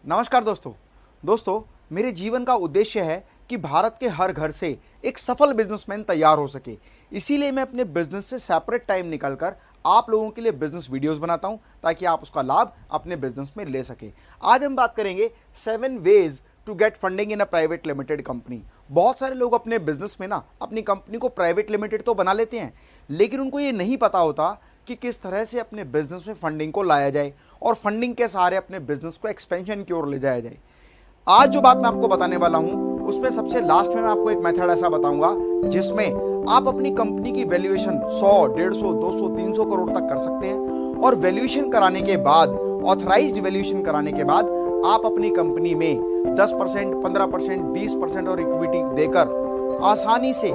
नमस्कार दोस्तों मेरे जीवन का उद्देश्य है कि भारत के हर घर से एक सफल बिजनेसमैन तैयार हो सके। इसीलिए मैं अपने बिजनेस से सेपरेट टाइम निकालकर आप लोगों के लिए बिजनेस वीडियोस बनाता हूं ताकि आप उसका लाभ अपने बिजनेस में ले सके। आज हम बात करेंगे 7 ways to get funding in a private limited company. बहुत सारे लोग अपने बिजनेस में ना अपनी कंपनी को प्राइवेट लिमिटेड तो बना लेते हैं, लेकिन उनको ये नहीं पता होता कि किस तरह से अपने बिजनेस में फंडिंग को लाया जाए और फंडिंग के सहारे अपने बिजनेस को एक्सपेंशन की ओर ले जाया जाए। आज जो बात मैं आपको बताने वाला हूं उसमें सबसे लास्ट में मैं आपको एक मेथड ऐसा बताऊंगा जिसमें आप अपनी कंपनी की वैल्यूएशन 100, 150, 200, 300 करोड़ तक कर सकते हैं और वैल्यूएशन कराने के बाद, ऑथराइज्ड वैल्यूएशन कराने के बाद आप अपनी कंपनी में 10%, 15%, 20% और इक्विटी देकर आसानी से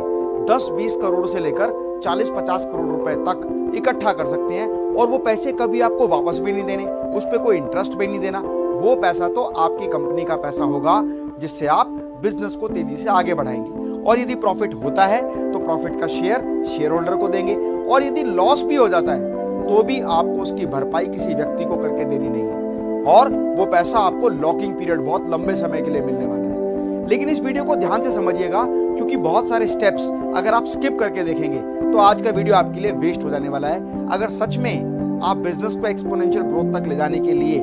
10-20 करोड़ से लेकर 40-50 करोड़ रुपए तक इकट्ठा कर सकते हैं और वो पैसे कभी आपको वापस भी नहीं देने, उस पर कोई इंटरेस्ट भी नहीं देना। वो पैसा तो आपकी कंपनी का पैसा होगा जिससे आप बिजनेस को तेजी से आगे बढ़ाएंगे और यदि प्रॉफिट होता है तो प्रॉफिट का शेयर होल्डर को देंगे और यदि लॉस भी हो जाता है तो भी आपको उसकी भरपाई किसी व्यक्ति को करके देनी नहीं है और वो पैसा आपको लॉकिंग पीरियड बहुत लंबे समय के लिए मिलने वाला है। लेकिन इस वीडियो को ध्यान से समझिएगा क्योंकि बहुत सारे स्टेप्स अगर आप स्किप करके देखेंगे तो आज का वीडियो आपके लिए वेस्ट हो जाने वाला है। अगर सच में आप बिजनेस को एक्सपोनेंशियल ग्रोथ तक ले जाने के लिए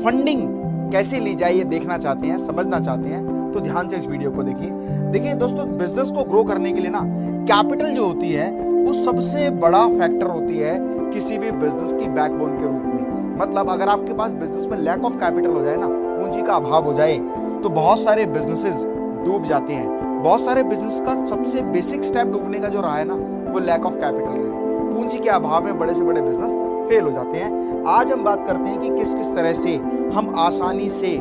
फंडिंग कैसे ली जाए ये देखना चाहते हैं, समझना चाहते हैं तो ध्यान से इस वीडियो को देखिए दोस्तों, बिजनेस को ग्रो करने के लिए ना कैपिटल जो होती है वो सबसे बड़ा फैक्टर होती है किसी भी बिजनेस की बैकबोन के रूप में। मतलब अगर आपके पास बिजनेस में लैक ऑफ कैपिटल हो जाए ना, पूंजी का अभाव हो जाए तो बहुत सारे बिजनेसेस डूब जाते हैं। बहुत सारे बिजनेस का सबसे बेसिक स्टेप डूबने का जो रहा है ना वो लैक ऑफ कैपिटल रहा है। पूंजी के अभाव में बड़े से बड़े बिजनेस फेल हो जाते हैं। आज हम बात करते हैं कि किस किस तरह से हम आसानी से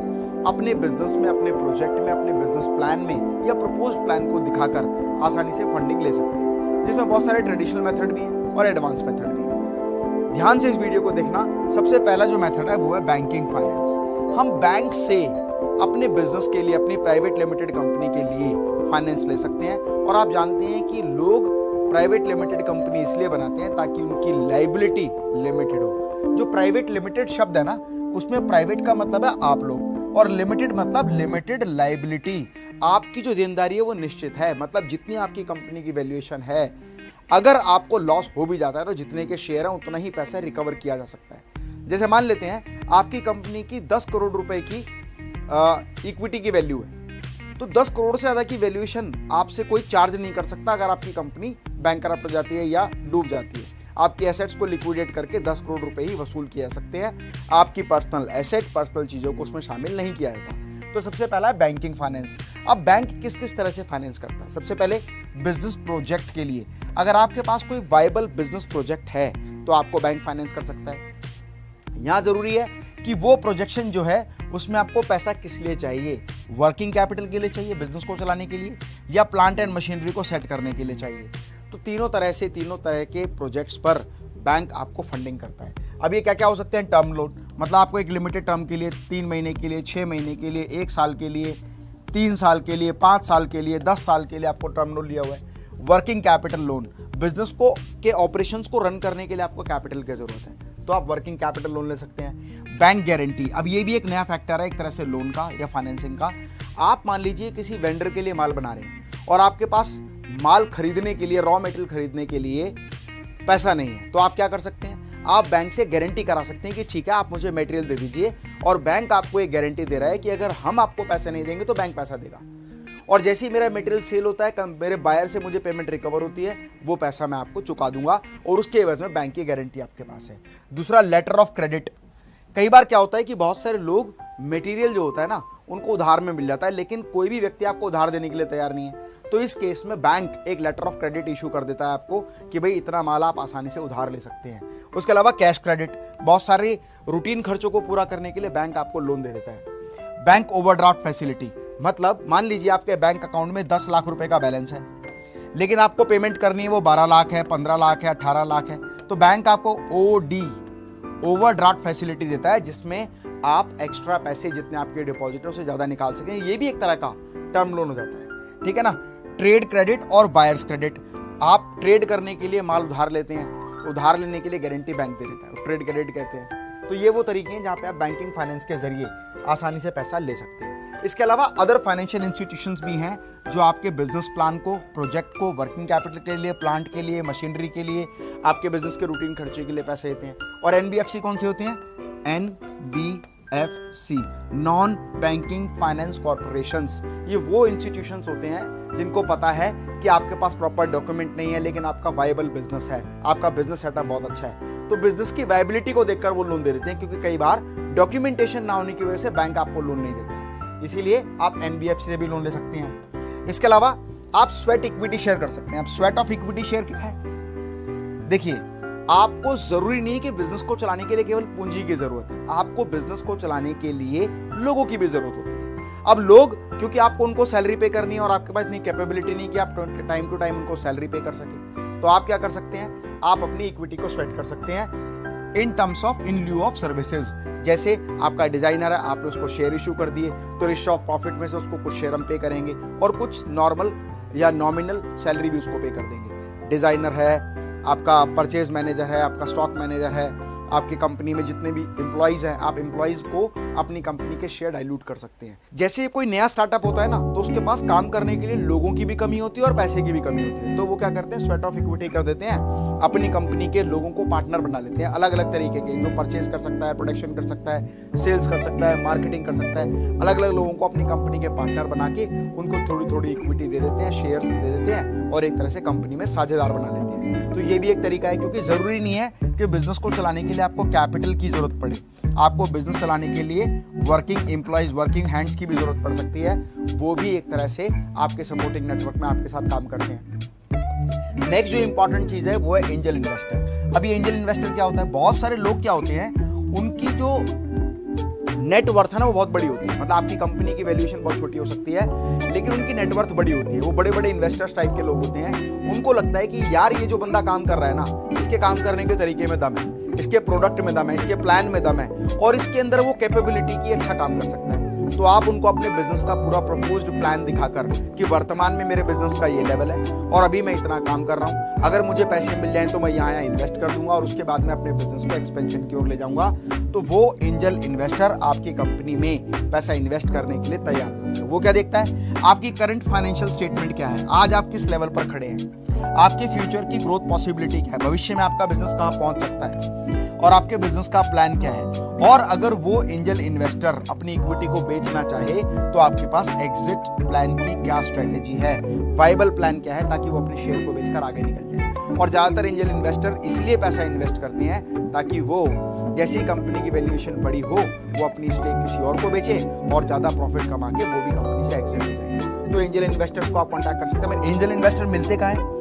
अपने बिजनेस में, अपने प्रोजेक्ट में, अपने बिजनेस प्लान में या प्रपोज प्लान को दिखाकर आसानी से फंडिंग ले सकते हैं, जिसमें बहुत सारे ट्रेडिशनल मेथड भी हैं और एडवांस मेथड भी हैं। ध्यान से इस वीडियो को देखना। सबसे पहला जो मेथड है वो है बैंकिंग फाइनेंस। हम बैंक से अपने बिजनेस के लिए, अपनी प्राइवेट लिमिटेड कंपनी के लिए फाइनेंस ले सकते हैं और आप जानते हैं कि लोग प्राइवेट लिमिटेड कंपनी इसलिए बनाते हैं ताकि उनकी लायबिलिटी लिमिटेड हो। जो प्राइवेट लिमिटेड शब्द है ना उसमें प्राइवेट का मतलब है आप लोग और लिमिटेड मतलब लिमिटेड लायबिलिटी। आपकी जो देनदारी है वो निश्चित है, मतलब जितनी आपकी कंपनी की वैल्यूएशन है, अगर आपको लॉस हो भी जाता है तो जितने के शेयर हैं उतना ही पैसा रिकवर किया जा सकता है। जैसे मान लेते हैं आपकी कंपनी की 10 करोड़ रुपए की इक्विटी की वैल्यू है तो 10 करोड़ से ज्यादा की वैल्यूएशन आपसे कोई चार्ज नहीं कर सकता अगर आपकी कंपनी बैंकरप्ट हो जाती है या डूब जाती है। आपकी एसेट्स को लिक्विडेट करके 10 करोड़ रुपए ही वसूल किया जा सकते हैं। आपकी पर्सनल एसेट, पर्सनल चीजों को उसमें शामिल नहीं किया जाता। तो सबसे पहला है बैंकिंग फाइनेंस। अब बैंक किस किस तरह से फाइनेंस करता है? सबसे पहले बिजनेस प्रोजेक्ट के लिए, अगर आपके पास कोई वायबल बिजनेस प्रोजेक्ट है तो आपको बैंक फाइनेंस कर सकता है। यहां जरूरी है कि वो प्रोजेक्शन जो है उसमें आपको पैसा किस लिए चाहिए, वर्किंग कैपिटल के लिए चाहिए बिजनेस को चलाने के लिए या प्लांट एंड मशीनरी को सेट करने के लिए चाहिए। तो तीनों तरह के प्रोजेक्ट्स पर बैंक आपको फंडिंग करता है। अब ये क्या क्या हो सकते हैं? टर्म लोन, मतलब आपको एक लिमिटेड टर्म के लिए 3 महीने के लिए, 6 महीने के लिए, 1 साल के लिए, 3 साल के लिए, 5 साल के लिए, 10 साल के लिए आपको टर्म लोन लिया हुआ है। वर्किंग कैपिटल लोन, बिजनेस को के ऑपरेशंस को रन करने के लिए आपको कैपिटल की जरूरत है तो आप वर्किंग कैपिटल लोन ले सकते हैं। बैंक गारंटी, अब ये भी एक नया फैक्टर है एक तरह से लोन का या फाइनेंसिंग का। आप मान लीजिए किसी वेंडर के लिए माल बना रहे हैं और आपके पास माल खरीदने के लिए, रॉ मटेरियल खरीदने के लिए पैसा नहीं है तो आप क्या कर सकते हैं? आप बैंक से गारंटी करा सकते हैं कि ठीक है आप मुझे मटेरियल दे दीजिए और बैंक आपको एक गारंटी दे रहा है कि अगर हम आपको पैसे नहीं देंगे तो बैंक पैसा देगा और जैसे ही मेरा मटेरियल सेल होता है, मेरे बायर से मुझे पेमेंट रिकवर होती है, वो पैसा मैं आपको चुका दूंगा और उसके एवज में बैंक की गारंटी आपके पास है। दूसरा, लेटर ऑफ क्रेडिट। कई बार क्या होता है कि बहुत सारे लोग मटेरियल जो होता है ना उनको उधार में मिल जाता है लेकिन कोई भी व्यक्ति आपको उधार देने के लिए तैयार नहीं है, तो इस केस में बैंक एक लेटर ऑफ क्रेडिट इशू कर देता है आपको कि भाई इतना माल आप आसानी से उधार ले सकते हैं। उसके अलावा कैश क्रेडिट, बहुत सारे रूटीन खर्चों को पूरा करने के लिए बैंक आपको लोन दे देता है। बैंक ओवरड्राफ्ट फैसिलिटी, मतलब मान लीजिए आपके बैंक अकाउंट में 10 लाख रुपए का बैलेंस है लेकिन आपको पेमेंट करनी है वो 12 लाख है, 15 लाख है, 18 लाख है, तो बैंक आपको ओडी, ओवरड्राफ्ट फैसिलिटी देता है जिसमें आप एक्स्ट्रा पैसे जितने आपके डिपॉजिट से ज्यादा निकाल सकें। ये भी एक तरह का टर्म लोन हो जाता है, ठीक है ना। ट्रेड क्रेडिट और बायर्स क्रेडिट, आप ट्रेड करने के लिए माल उधार लेते हैं तो उधार लेने के लिए गारंटी बैंक दे देता है, ट्रेड क्रेडिट कहते हैं। तो ये वो तरीके हैं जहाँ पे आप बैंकिंग फाइनेंस के जरिए आसानी से पैसा ले सकते हैं। इसके अलावा अदर फाइनेंशियल इंस्टीट्यूशंस भी हैं जो आपके बिजनेस प्लान को, प्रोजेक्ट को, वर्किंग कैपिटल के लिए, प्लांट के लिए, मशीनरी के लिए, आपके बिजनेस के रूटीन खर्चे के लिए पैसे देते हैं। और एनबीएफसी कौन से होते हैं? NBFC, non banking finance corporations. ये वो इंस्टीट्यूशंस होते हैं जिनको पता है कि आपके पास प्रॉपर डॉक्यूमेंट नहीं है लेकिन आपका वायबल बिजनेस है, आपका बिजनेस सेटअप बहुत अच्छा है, तो बिजनेस की वायबिलिटी को देखकर वो लोन दे देते हैं, क्योंकि कई बार डॉक्यूमेंटेशन ना होने की वजह से बैंक आपको लोन नहीं देता है। इसीलिए आप एनबीएफसी से भी लोन ले सकते हैं। इसके अलावा आप स्वेट इक्विटी शेयर कर सकते हैं। अब स्वेट ऑफ इक्विटी शेयर क्या है? देखिए, आपको जरूरी नहीं कि बिजनेस को चलाने के लिए केवल पूंजी की जरूरत है, आपको बिजनेस को चलाने के लिए लोगों की भी जरूरत होती है। अब लोग, क्योंकि आपको उनको सैलरी पे करनी है और आपके पास इतनी कैपेबिलिटी नहीं कि आप टाइम टू टाइम उनको सैलरी पे कर सके, तो आप क्या कर सकते हैं? आप अपनी इक्विटी को स्वेट कर सकते हैं in terms of, in lieu of services. जैसे आपका डिजाइनर है, आपने उसको शेयर इशू कर दिए, तो रेशियो ऑफ प्रॉफिट में से उसको कुछ शेयर हम पे करेंगे और कुछ नॉर्मल या नॉमिनल सैलरी भी उसको पे कर देंगे। डिजाइनर है, आपका परचेज मैनेजर है, आपका स्टॉक मैनेजर है, आपकी कंपनी में जितने भी एम्प्लॉइज हैं, आप एम्प्लॉइज को अपनी कंपनी के शेयर डाइल्यूट कर सकते हैं। जैसे कोई नया स्टार्टअप होता है ना, तो उसके पास काम करने के लिए लोगों की भी कमी होती है और पैसे की भी कमी होती है, तो वो क्या करते हैं? स्वेट ऑफ इक्विटी कर देते हैं, अपनी कंपनी के लोगों को पार्टनर बना लेते हैं, अलग अलग तरीके के, जो परचेज कर सकता है, प्रोडक्शन कर सकता है, सेल्स कर सकता है, मार्केटिंग कर सकता है, अलग अलग लोगों को अपनी कंपनी के पार्टनर बना के उनको थोड़ी थोड़ी इक्विटी दे देते हैं, शेयर्स दे देते हैं और एक तरह से कंपनी में साझेदार बना लेते हैं। तो ये भी एक तरीका है, क्योंकि जरूरी नहीं है कि बिजनेस को चलाने के लिए आपको कैपिटल की जरूरत पड़े, आपको बिजनेस चलाने के लिए वर्किंग एम्प्लॉइज, वर्किंग हैंड्स की भी जरूरत पड़ सकती है, वो भी एक तरह से आपके सपोर्टिंग नेटवर्क में आपके साथ काम करते हैं। नेक्स्ट जो इंपॉर्टेंट चीज है वो है एंजल इन्वेस्टर। अभी एंजल इन्वेस्टर क्या होता है? बहुत सारे लोग क्या होते हैं, उनकी जो नेट वर्थ है ना वो बहुत बड़ी होती है, मतलब आपकी कंपनी की वैल्यूएशन बहुत छोटी हो सकती है लेकिन उनकी नेट वर्थ बड़ी होती है। वो बड़े बड़े इन्वेस्टर्स टाइप के लोग होते हैं, उनको लगता है कि यार ये जो बंदा काम कर रहा है ना, इसके काम करने के तरीके में दम है, इसके प्रोडक्ट में दम है, इसके प्लान में दम है और इसके अंदर वो कैपेबिलिटी की अच्छा काम कर सकता है। तो आप उनको अपने बिजनेस का पूरा प्रपोज्ड प्लान दिखाकर कि वर्तमान में मेरे बिजनेस का ये लेवल है और अभी मैं इतना काम कर रहा हूँ, अगर मुझे पैसे मिल जाएं तो मैं यहाँ इन्वेस्ट कर दूंगा और उसके बाद में अपने बिजनेस को एक्सपेंशन की ओर ले जाऊंगा, तो वो एंजल इन्वेस्टर आपकी कंपनी में पैसा इन्वेस्ट करने के लिए तैयार होता है। वो क्या देखता है? आपकी करंट फाइनेंशियल स्टेटमेंट क्या है, आज आप किस लेवल पर खड़े हैं, आपके फ्यूचर की ग्रोथ पॉसिबिलिटी क्या है, भविष्य में आपका बिजनेस कहाँ पहुंच सकता है और आपके बिजनेस का प्लान क्या है। और अगर वो एंजल इन्वेस्टर अपनी इक्विटी को बेचना चाहे तो आपके पास एग्जिट प्लान की क्या स्ट्रेटेजी है, वाइबल प्लान क्या है, ताकि वो अपने शेयर को बेचकर आगे निकल जाए। और ज्यादातर एंजल इन्वेस्टर इसलिए पैसा इन्वेस्ट करते हैं ताकि वो जैसी कंपनी की वैल्यूएशन बड़ी हो वो अपनी स्टेक किसी और को बेचे और ज्यादा प्रॉफिट कमा के वो भी कंपनी से एग्जिट हो जाए। तो एंजल इन्वेस्टर्स को आप कांटेक्ट कर सकते हैं। एंजल इन्वेस्टर मिलते कहाँ हैं?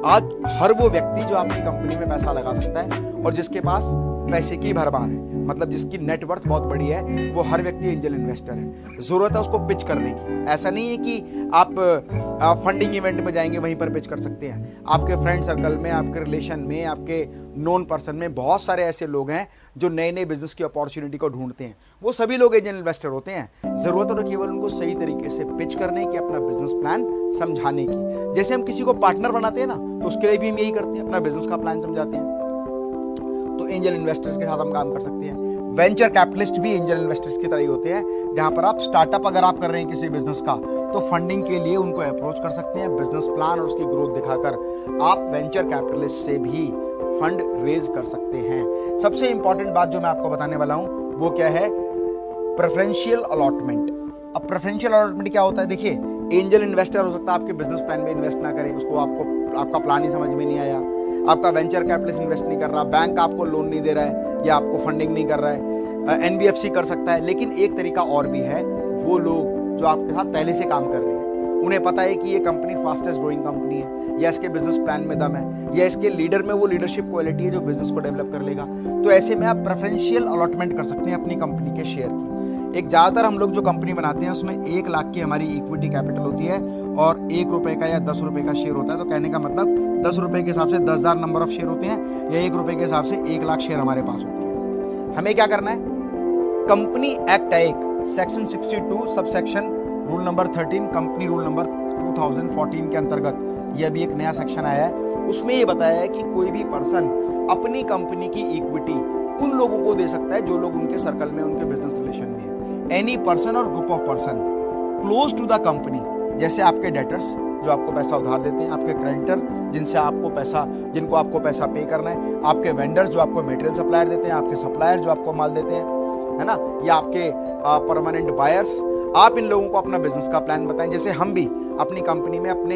आज हर वो व्यक्ति जो आपकी कंपनी में पैसा लगा सकता है और जिसके पास पैसे की भरमार है, मतलब जिसकी नेटवर्थ बहुत बड़ी है, वो हर व्यक्ति एंजल इन्वेस्टर है। जरूरत है उसको पिच करने की। ऐसा नहीं है कि आप फंडिंग इवेंट में जाएंगे वहीं पर पिच कर सकते हैं। आपके फ्रेंड सर्कल में, आपके रिलेशन में, आपके नोन पर्सन में बहुत सारे ऐसे लोग हैं जो नए नए बिजनेस की अपॉर्चुनिटी को ढूंढते हैं, वो सभी लोग एंजल इन्वेस्टर होते हैं। जरूरत है केवल उनको सही तरीके से पिच करने की, अपना बिजनेस प्लान समझाने की। जैसे हम किसी को पार्टनर बनाते हैं ना, तो उसके लिए भी हम यही करते हैं, अपना बिजनेस का प्लान समझाते हैं। तो एंजल इन्वेस्टर्स के साथ हम काम कर सकते हैं। वेंचर कैपिटलिस्ट भी एंजल इन्वेस्टर्स की तरह ही होते हैं, जहां पर आप स्टार्टअप अगर आप कर रहे हैं किसी बिजनेस का, तो फंडिंग के लिए उनको अप्रोच कर सकते हैं। बिजनेस प्लान और उसकी ग्रोथ दिखाकर आप वेंचर कैपिटलिस्ट से भी फंड रेज कर सकते हैं। सबसे इंपॉर्टेंट बात जो मैं आपको बताने वाला हूं वो क्या है? Preferential allotment. अब प्रेफरेंशियल अलॉटमेंट क्या होता है? देखिए, एंजल इन्वेस्टर हो सकता है आपके बिजनेस प्लान में इन्वेस्ट ना करे, उसको आपका प्लान ही समझ में नहीं आया, आपका वेंचर कैपिटलिस्ट इन्वेस्ट नहीं कर रहा, बैंक आपको लोन नहीं दे रहा है या आपको फंडिंग नहीं कर रहा है। एनबीएफसी कर सकता है, लेकिन एक तरीका और भी है। वो लोग जो आपके साथ पहले से काम कर रहे हैं, उन्हें पता है कि ये कंपनी फास्टेस्ट ग्रोइंग कंपनी है, या इसके बिजनेस प्लान में दम है, या इसके लीडर में वो लीडरशिप क्वालिटी है जो बिजनेस को डेवलप कर लेगा। तो ऐसे में आप प्रेफरेंशियल अलॉटमेंट कर सकते हैं अपनी कंपनी के शेयर की। एक ज़्यादातर हम लोग जो कंपनी बनाते हैं उसमें 1 लाख की हमारी इक्विटी कैपिटल होती है और 1 रुपए का या 10 रुपए का शेयर होता है। तो कहने का मतलब 10 रुपए के हिसाब से 10,000 नंबर ऑफ शेयर होते हैं, या 1 रुपए के हिसाब से 1 लाख शेयर हमारे पास होते हैं। हमें क्या करना है? कंपनी एक्ट है एक, section 62 sub section rule number 13, company rule number 2014 के अंतर्गत ये अभी एक नया सेक्शन आया है। उसमें ये बताया है कि कोई भी पर्सन अपनी कंपनी की इक्विटी उन लोगों को दे सकता है जो लोग उनके सर्कल में, उनके बिजनेस रिलेशन में है। एनी पर्सन और group of person close to the company, जैसे आपके डेटर्स जो आपको पैसा उधार देते हैं, आपके क्रेडिटर जिनको आपको पैसा पे करना है, आपके वेंडर्स जो आपको मटेरियल सप्लायर देते हैं, आपके सप्लायर जो आपको माल देते हैं, है ना, या आपके परमानेंट बायर्स। आप इन लोगों को अपना बिजनेस का प्लान बताएं। जैसे हम भी अपनी कंपनी में अपने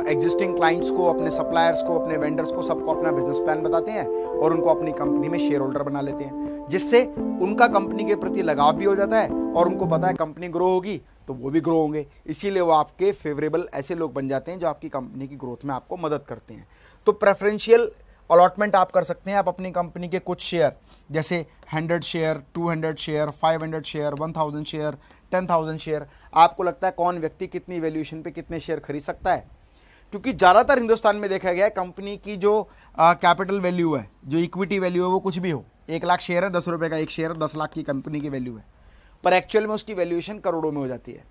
एग्जिस्टिंग क्लाइंट्स को, अपने सप्लायर्स को, अपने वेंडर्स को, सबको अपना बिजनेस प्लान बताते हैं और उनको अपनी कंपनी में शेयर होल्डर बना लेते हैं, जिससे उनका कंपनी के प्रति लगाव भी हो जाता है और उनको पता है कंपनी ग्रो होगी तो वो भी ग्रो होंगे। इसीलिए वो आपके फेवरेबल ऐसे लोग बन जाते हैं जो आपकी कंपनी की ग्रोथ में आपको मदद करते हैं। तो प्रेफरेंशियल अलॉटमेंट आप कर सकते हैं। आप अपनी कंपनी के कुछ शेयर, जैसे 100 share, 200 share, 500 share, 1000 share, 10,000 share, आपको लगता है कौन व्यक्ति कितनी वैल्यूएशन पे कितने शेयर खरीद सकता है। क्योंकि ज़्यादातर हिंदुस्तान में देखा गया है कंपनी की जो कैपिटल वैल्यू है, जो इक्विटी वैल्यू है, वो कुछ भी हो, 1 लाख शेयर है, 10 रुपये का एक शेयर, 10 लाख की कंपनी की वैल्यू है, पर एक्चुअल में उसकी वैल्यूएशन करोड़ों में हो जाती है।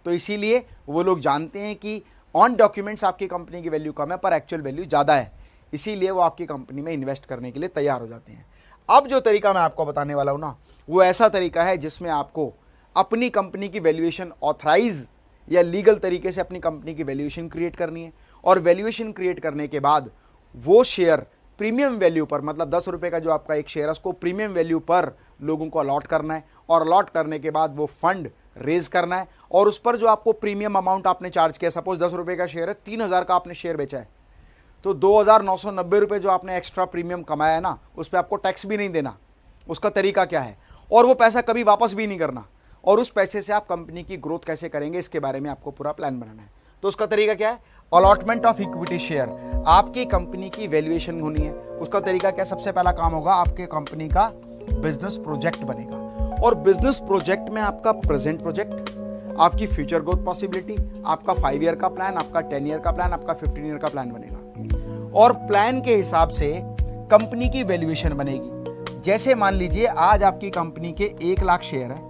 तो इसीलिए वो लोग जानते हैं कि ऑन डॉक्यूमेंट्स आपकी कंपनी की वैल्यू कम है पर एक्चुअल वैल्यू ज़्यादा है, इसीलिए वो आपकी कंपनी में इन्वेस्ट करने के लिए तैयार हो जाते हैं। अब जो तरीका मैं आपको बताने वाला हूँ ना, वो ऐसा तरीका है जिसमें आपको अपनी कंपनी की वैल्यूएशन ऑथराइज या लीगल तरीके से अपनी कंपनी की वैल्यूएशन क्रिएट करनी है, और वैल्यूएशन क्रिएट करने के बाद वो शेयर प्रीमियम वैल्यू पर, मतलब 10 रुपये का जो आपका एक शेयर है उसको प्रीमियम वैल्यू पर लोगों को अलॉट करना है, और अलॉट करने के बाद वो फंड रेज करना है, और उस पर जो आपको प्रीमियम अमाउंट आपने चार्ज किया, सपोज 10 रुपये का शेयर है, 3000 का आपने शेयर बेचा है, तो 2,990 रुपये जो आपने एक्स्ट्रा प्रीमियम कमाया है ना, उस पर आपको टैक्स भी नहीं देना। उसका तरीका क्या है, और वो पैसा कभी वापस भी नहीं करना, और उस पैसे से आप कंपनी की ग्रोथ कैसे करेंगे इसके बारे में आपको पूरा प्लान बनाना है। तो उसका तरीका क्या है, अलॉटमेंट ऑफ इक्विटी शेयर। आपकी कंपनी की वैल्यूएशन होनी है, उसका तरीका क्या, सबसे पहला काम होगा आपके कंपनी का बिजनेस प्रोजेक्ट बनेगा, और बिजनेस प्रोजेक्ट में आपका प्रेजेंट प्रोजेक्ट, आपकी फ्यूचर ग्रोथ पॉसिबिलिटी, आपका 5 ईयर का प्लान, आपका 10 ईयर का प्लान, आपका 15 ईयर का प्लान बनेगा, और प्लान के हिसाब से कंपनी की वैल्यूएशन बनेगी। जैसे मान लीजिए आज आपकी कंपनी के 1 लाख शेयर है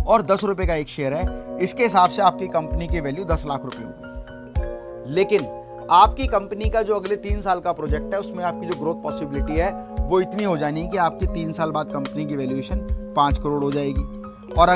और 10 रुपए का एक शेयर है, इसके हिसाब से आपकी कंपनी की वैल्यू 10 लाख रुपए होगी। लेकिन आपकी कंपनी का जो अगले 3 साल का प्रोजेक्ट है, उसमें आपकी जो ग्रोथ पॉसिबिलिटी है वो इतनी हो जानी है कि आपके 3 साल बाद कंपनी की वैल्यूएशन 5 करोड़ हो जाएगी, और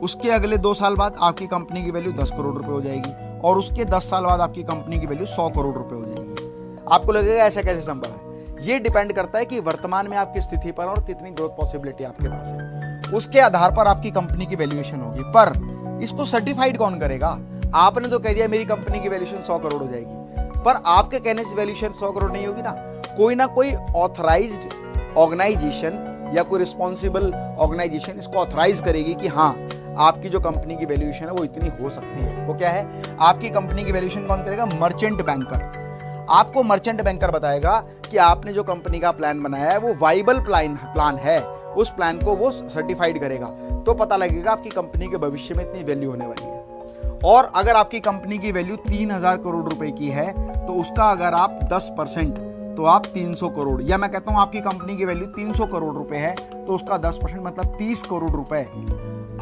उसके अगले 2 साल बाद आपकी कंपनी की वैल्यू 10 करोड़ रुपए हो जाएगी, और उसके 10 साल बाद आपकी कंपनी की वैल्यू 100 करोड़ रुपए हो जाएगी। आपको लगेगा ऐसा कैसे संभव है? ये डिपेंड करता है कि वर्तमान में आपकी स्थिति पर और कितनी ग्रोथ पॉसिबिलिटी आपके पास है, उसके आधार पर आपकी कंपनी की वैल्यूएशन होगी। पर इसको सर्टिफाइड कौन करेगा? आपने तो कह दिया मेरी कंपनी की वैल्यूएशन 100 करोड़ हो जाएगी, पर आपके कहने से वैल्यूएशन 100 करोड़ नहीं होगी ना कोई ऑथराइज्ड ऑर्गेनाइजेशन या कोई रिस्पॉन्सिबल ऑर्गेनाइजेशन इसको ऑथराइज करेगी कि हाँ आपकी जो कंपनी की वैल्यूएशन है वो इतनी हो सकती है। वो क्या है? आपकी कंपनी की वैल्यूएशन कौन करेगा? Merchant banker. आपको मर्चेंट बैंकर बताएगा कि आपने जो कंपनी का प्लान बनाया है वो वाइबल प्लान है, उस प्लान को वो सर्टिफाइड करेगा, तो पता लगेगा आपकी कंपनी के भविष्य में इतनी वैल्यू होने वाली है। और अगर आपकी कंपनी की वैल्यू 3000 करोड़ रुपए की है तो उसका अगर आप 10%, तो आप 300 करोड़, या मैं कहता हूं आपकी कंपनी की वैल्यू 300 करोड़ रुपए है तो उसका 10% मतलब 30 करोड़ रुपए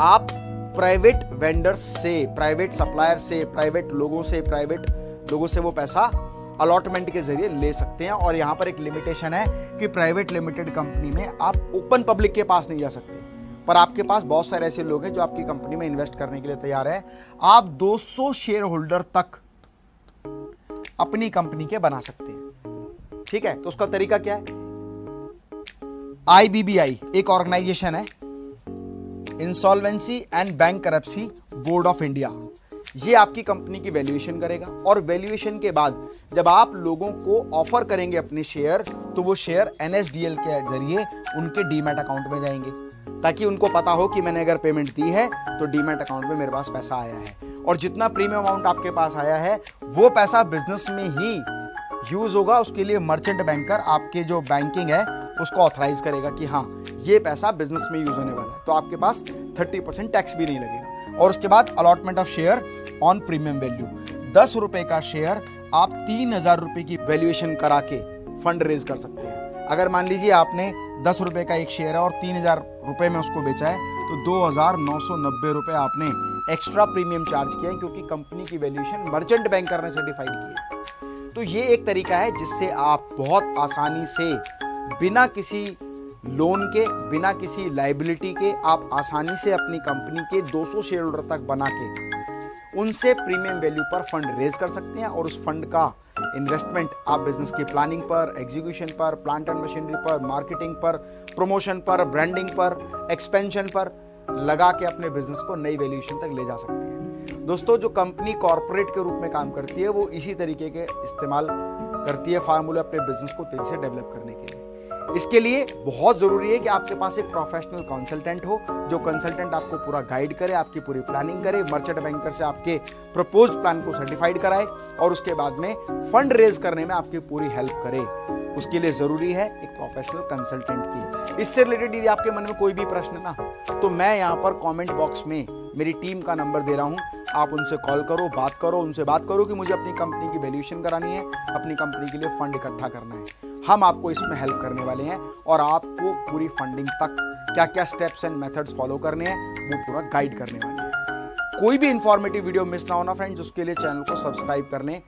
आप प्राइवेट वेंडर्स से, प्राइवेट सप्लायर से, प्राइवेट लोगों से वो पैसा अलॉटमेंट के जरिए ले सकते हैं। और यहाँ पर एक लिमिटेशन है कि प्राइवेट लिमिटेड कंपनी में आप ओपन पब्लिक के पास नहीं जा सकते, पर आपके पास बहुत सारे ऐसे लोग हैं जो आपकी कंपनी में इन्वेस्ट करने के लिए तैयार है। आप 200 शेयर होल्डर तक अपनी कंपनी के बना सकते हैं। ठीक है, तो उसका तरीका क्या है? IBBI एक ऑर्गेनाइजेशन है, insolvency and bankruptcy board of India. ये आपकी कंपनी की वैल्यूएशन करेगा, और वैल्यूएशन के बाद जब आप लोगों को ऑफर करेंगे अपने शेयर, तो वो शेयर NSDL के जरिए उनके डीमैट अकाउंट में जाएंगे, ताकि उनको पता हो कि मैंने अगर पेमेंट दी है तो डीमैट अकाउंट में मेरे पास पैसा आया है, और जितना प्रीमियम अमाउंट आपके पास आया है वो पैसा बिजनेस में ही यूज होगा। उसके लिए मर्चेंट बैंकर आपके जो बैंकिंग है उसको ऑथराइज करेगा कि हाँ ये पैसा बिजनेस में यूज होने वाला है, तो आपके पास 30% टैक्स भी नहीं लगेगा। और उसके बाद allotment of share on premium value, 10 रुपए का शेयर आप 3000 रुपए की वैल्यूएशन करा के फंड रेज कर सकते हैं। अगर मान लीजिए आपने 10 रुपए का एक शेयर है और 3000 रुपए में उसको बेचा है, तो 2990 रुपए आपने एक्स्ट्रा प्रीमियम चार्ज किया है, क्योंकि कंपनी की वैल्यूएशन मर्चेंट बैंकर ने सर्टिफाइड की है। तो ये एक तरीका है जिससे आप बहुत आसानी से बिना किसी लोन के, बिना किसी लाइबिलिटी के आप आसानी से अपनी कंपनी के 200 शेयर होल्डर तक बना के उनसे प्रीमियम वैल्यू पर फंड रेज कर सकते हैं और उस फंड का इन्वेस्टमेंट आप बिजनेस की प्लानिंग पर, एग्जीक्यूशन पर, प्लांट एंड मशीनरी पर, मार्केटिंग पर, प्रमोशन पर, ब्रांडिंग पर, एक्सपेंशन पर लगा के अपने बिजनेस को नई वैल्यूएशन तक ले जा सकते हैं। दोस्तों, जो कंपनी कॉर्पोरेट के रूप में काम करती है वो इसी तरीके के इस्तेमाल करती है फार्मूले अपने बिजनेस को तेजी से डेवलप करने के लिए। इसके लिए बहुत जरूरी है कि आपके पास एक प्रोफेशनल कंसल्टेंट हो, जो कंसल्टेंट आपको पूरा गाइड करे, आपकी पूरी प्लानिंग करे, मर्चेंट बैंकर से आपके प्रपोज्ड प्लान को सर्टिफाइड कराए और उसके बाद में फंड रेज करने में आपकी पूरी हेल्प करे। उसके लिए जरूरी है एक प्रोफेशनल कंसल्टेंट की। इससे रिलेटेड यदि आपके मन में कोई भी प्रश्न ना तो मैं यहाँ पर कमेंट बॉक्स में मेरी टीम का नंबर दे रहा हूँ, आप उनसे कॉल करो, उनसे बात करो कि मुझे अपनी कंपनी की वैल्यूएशन करानी है, अपनी कंपनी के लिए फंड इकट्ठा करना है। हम आपको इसमें हेल्प करने वाले हैं और आपको पूरी फंडिंग तक क्या क्या स्टेप्स एंड मेथड्स फॉलो करने हैं वो पूरा गाइड करने वाले हैं। कोई भी इंफॉर्मेटिव वीडियो मिस ना होना फ्रेंड्स, उसके लिए चैनल को सब्सक्राइब करने